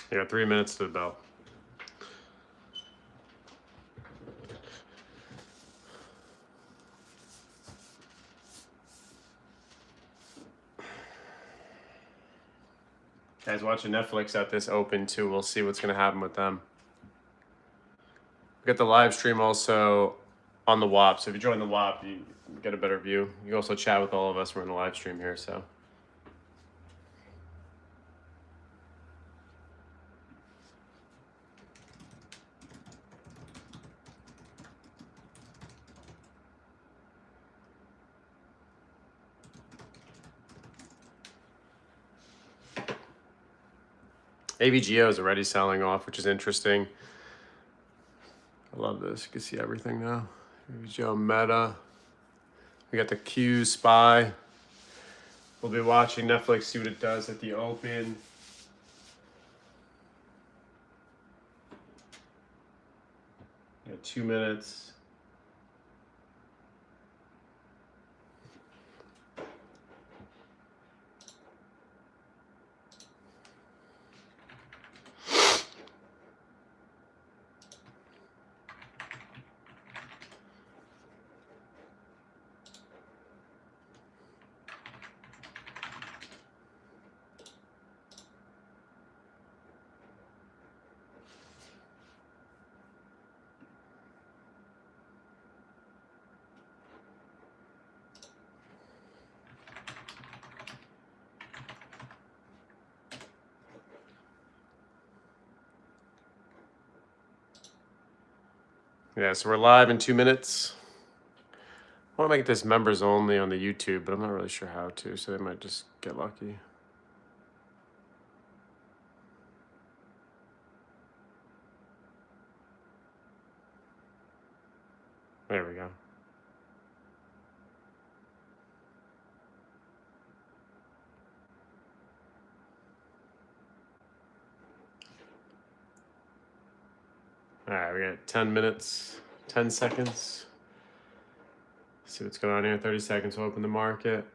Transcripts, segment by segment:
You got 3 minutes to the bell. Guys watching Netflix at this open too. We'll see what's going to happen with them. We got the live stream also on the WAP. So if you join the WAP, you get a better view. You can also chat with all of us. We're in the live stream here. So. AVGO is already selling off, which is interesting. I love this. You can see everything now. AVGO Meta. We got the Q SPY. We'll be watching Netflix, see what it does at the open. We got 2 minutes. Yeah, so we're live in 2 minutes. I want to make this members only on the YouTube, but I'm not really sure how to, so they might just get lucky. There we go. All right, we got 10 minutes, 10 seconds. See what's going on here. 30 seconds to open the market.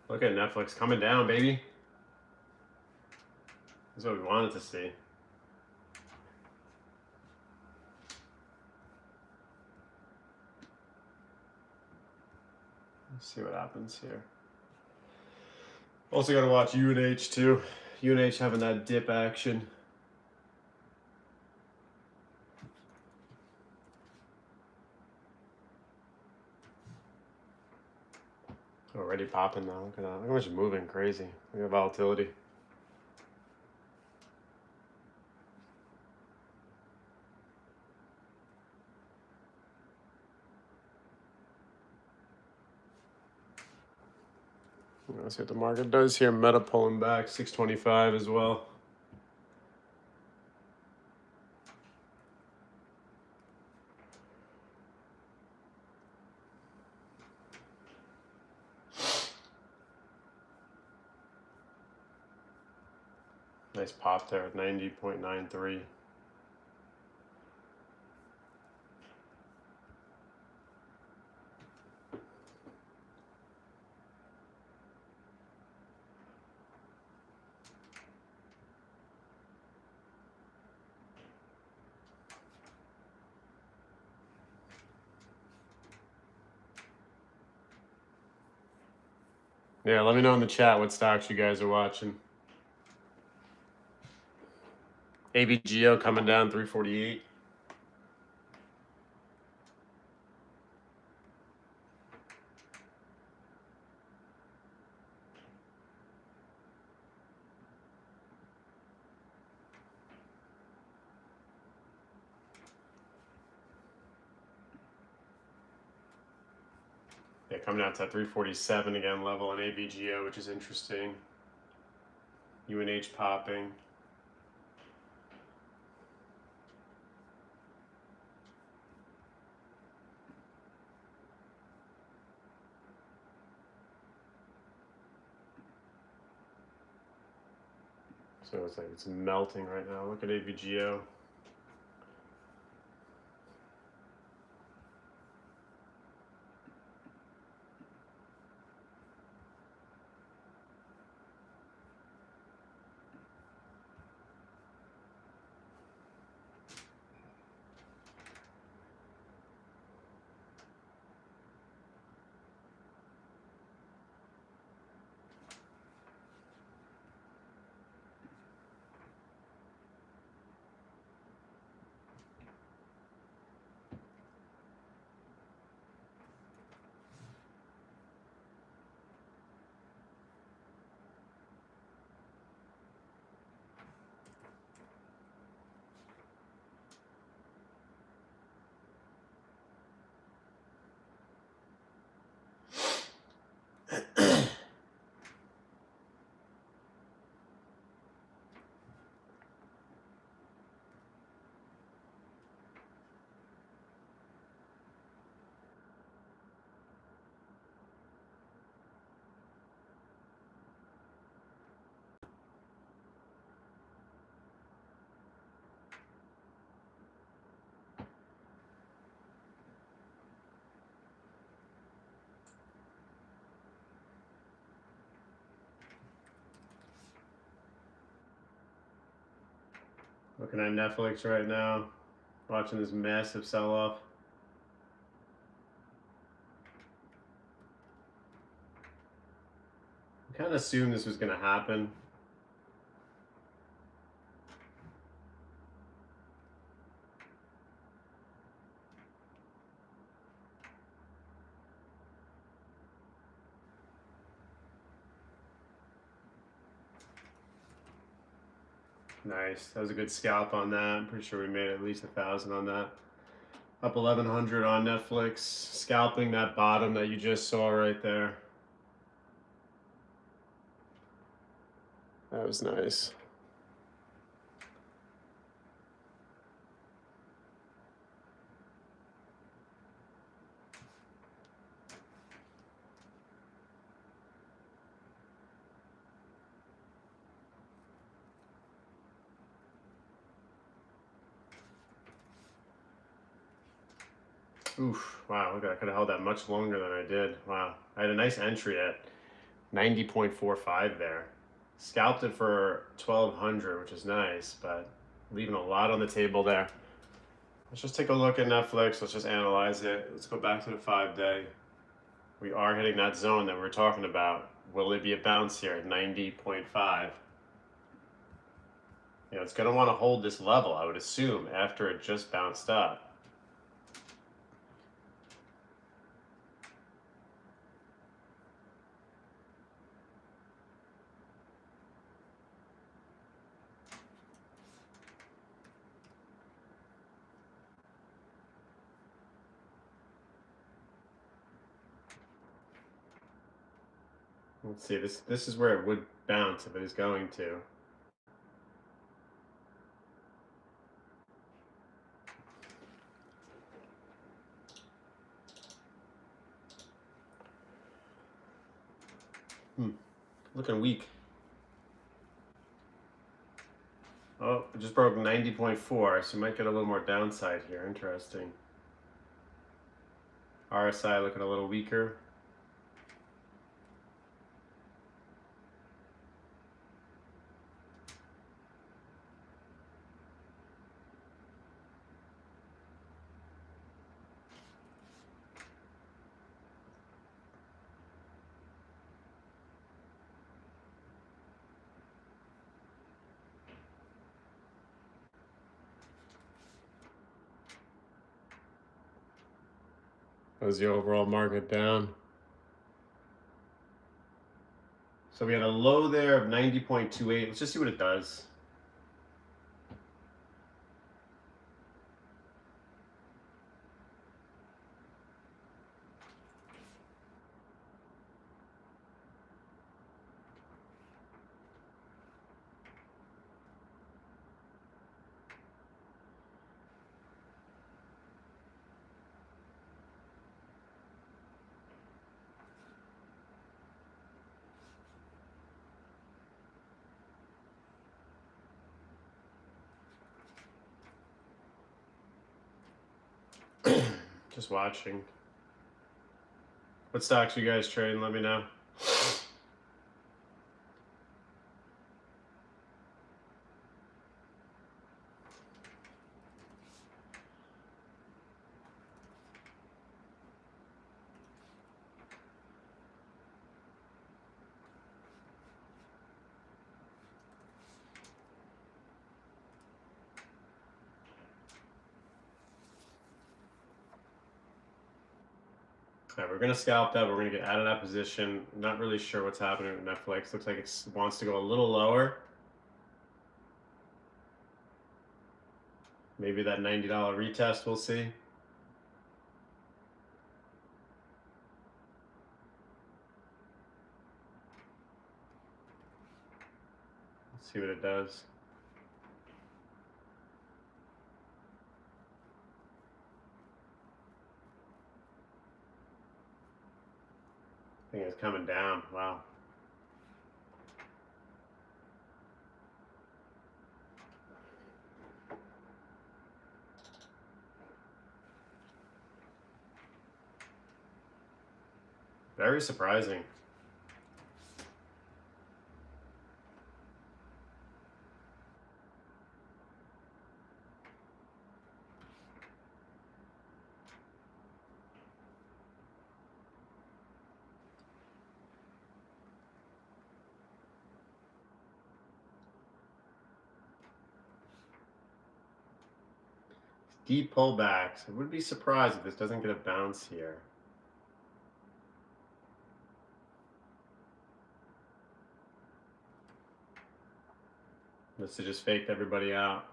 Look at Netflix coming down, baby. This is what we wanted to see. Let's see what happens here. Also got to watch UNH too. UNH having that dip action. Already popping now. Look at that. Look how much it's moving. Crazy. Look at the volatility. Let's see what the market does here. Meta pulling back 625 as well. Nice pop there at 90.93. Yeah, let me know in the chat what stocks you guys are watching. AVGO coming down 348. Yeah, coming out to 347 again level on AVGO, which is interesting. UNH popping. So it's like it's melting right now. Look at AVGO. Looking at Netflix right now, watching this massive sell-off. I kind of assumed this was going to happen. Nice. That was a good scalp on that. I'm pretty sure we made at least 1,000 on that. Up 1,100 on Netflix. Scalping that bottom that you just saw right there. That was nice. Oof, wow, look, I could have held that much longer than I did. Wow, I had a nice entry at 90.45 there. Scalped it for 1,200, which is nice, but leaving a lot on the table there. Let's just take a look at Netflix. Let's just analyze it. Let's go back to the 5-day. We are hitting that zone that we were talking about. Will it be a bounce here at 90.5? You know, it's going to want to hold this level, I would assume, after it just bounced up. Let's see, this is where it would bounce if it is going to. Looking weak. Oh, it just broke 90.4, so you might get a little more downside here. Interesting. RSI looking a little weaker. How's the overall market down? So we had a low there of 90.28. Let's just see what it does. Just watching. What stocks you guys trading? Let me know. All right, we're gonna scalp that. We're gonna get out of that position. Not really sure what's happening with Netflix. Looks like it wants to go a little lower. Maybe that $90 retest, we'll see. Let's see what it does. I think it's coming down. Wow. Very surprising. Deep pullbacks. I would be surprised if this doesn't get a bounce here. Must have just faked everybody out.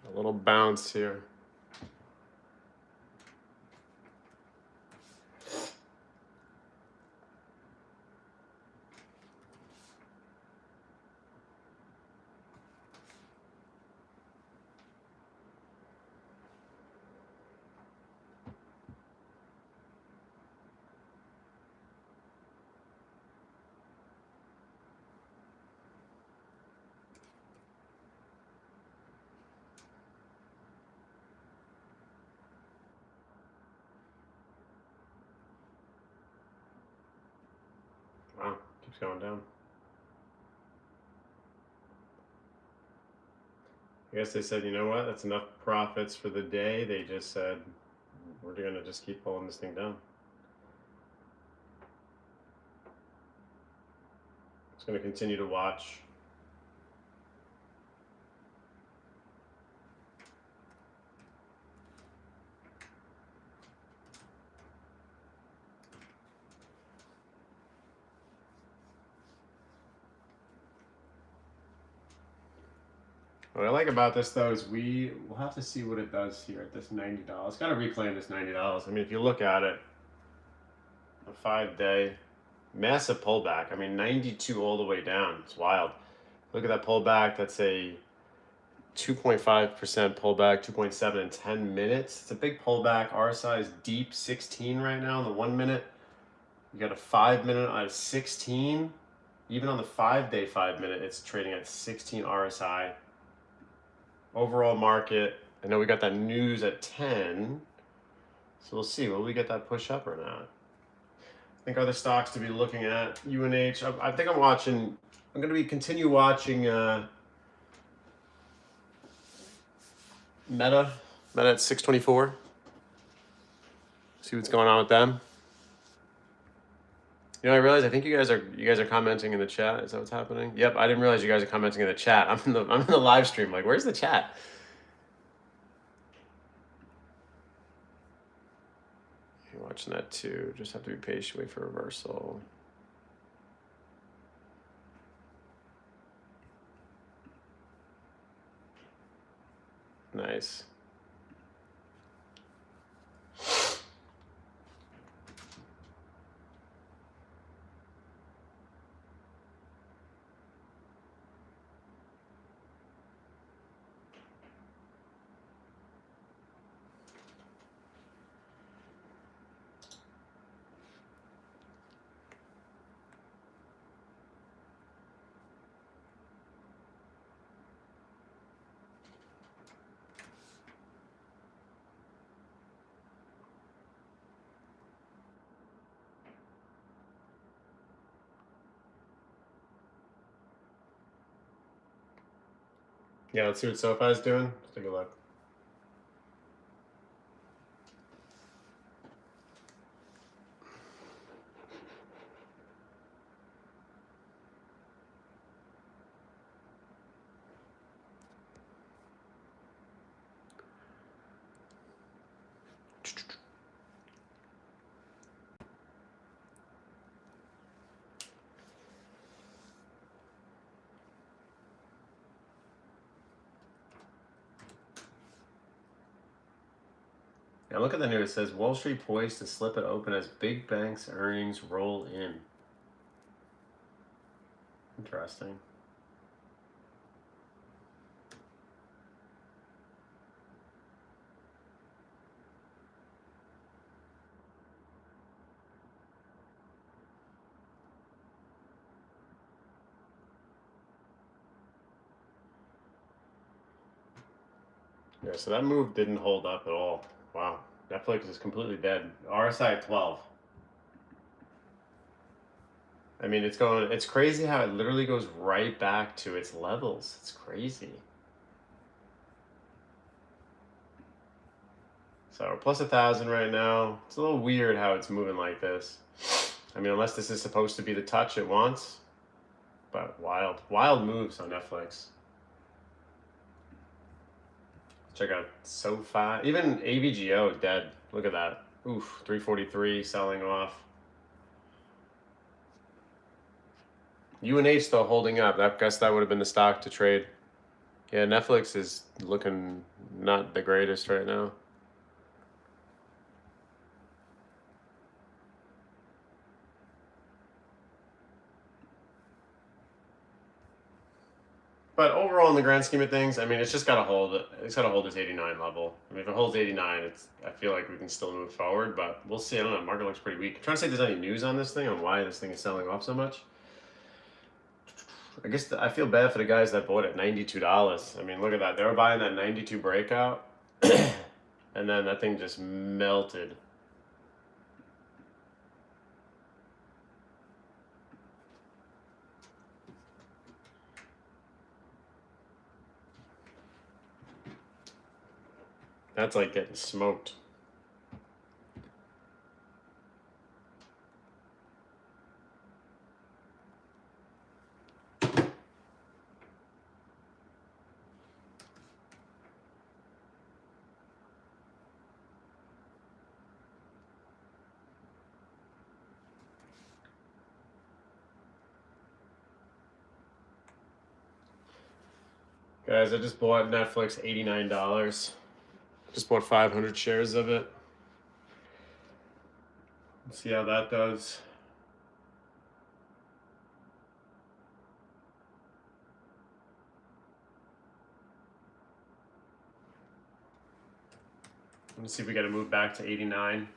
A little bounce here. Wow, keeps going down. I guess they said, you know what, that's enough profits for the day. They just said, we're gonna just keep pulling this thing down. It's gonna continue to watch. What I like about this though is we'll have to see what it does here at this $90. Got to reclaim this $90. I mean, if you look at it, a 5-day massive pullback. I mean, 92 all the way down. It's wild. Look at that pullback. That's a 2.5% pullback, 2.7 in 10 minutes. It's a big pullback. RSI is deep 16 right now in the 1 minute. You got a 5 minute at 16. Even on the 5-day 5 minute, it's trading at 16 RSI. Overall market, I know we got that news at 10, so we'll see. Will we get that push up or not? I think other stocks to be looking at, UNH. I think I'm going to continue watching Meta at 624. See what's going on with them. You know, I realize I think you guys are commenting in the chat. Is that what's happening? Yep, I didn't realize you guys are commenting in the chat. I'm in the live stream. Like, where's the chat? You're watching that too. Just have to be patient, wait for reversal. Nice. Yeah, let's see what SoFi's doing. Let's take a look. Now look at the news. It says Wall Street poised to slip it open as big banks' earnings roll in. Interesting. Yeah, so that move didn't hold up at all. Wow. Netflix is completely dead. RSI at 12. I mean, it's crazy how it literally goes right back to its levels. It's crazy. So we're plus 1,000 right now. It's a little weird how it's moving like this. I mean, unless this is supposed to be the touch it wants. But wild moves on Netflix. Check out SoFi. Even AVGO dead. Look at that. Oof, 343 selling off. UNH though holding up. I guess that would have been the stock to trade. Yeah, Netflix is looking not the greatest right now. But overall, in the grand scheme of things, I mean, it's just got to hold it. It's got to hold this 89 level. I mean, if it holds 89, I feel like we can still move forward, but we'll see. I don't know. Market looks pretty weak. I'm trying to see if there's any news on this thing, on why this thing is selling off so much. I guess I feel bad for the guys that bought it $92. I mean, look at that. They were buying that 92 breakout, and then that thing just melted. That's like getting smoked. Guys, I just bought Netflix $89. Just bought 500 shares of it. Let's see how that does. Let's see if we got to move back to 89.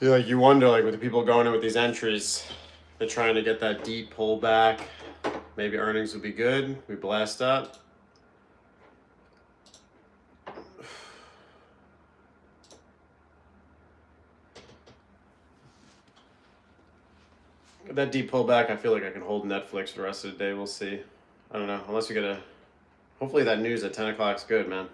You wonder, like, with the people going in with these entries, they're trying to get that deep pullback. Maybe earnings would be good. We blast up. With that deep pullback, I feel like I can hold Netflix for the rest of the day. We'll see. I don't know. Unless we get a... Hopefully that news at 10 o'clock is good, man.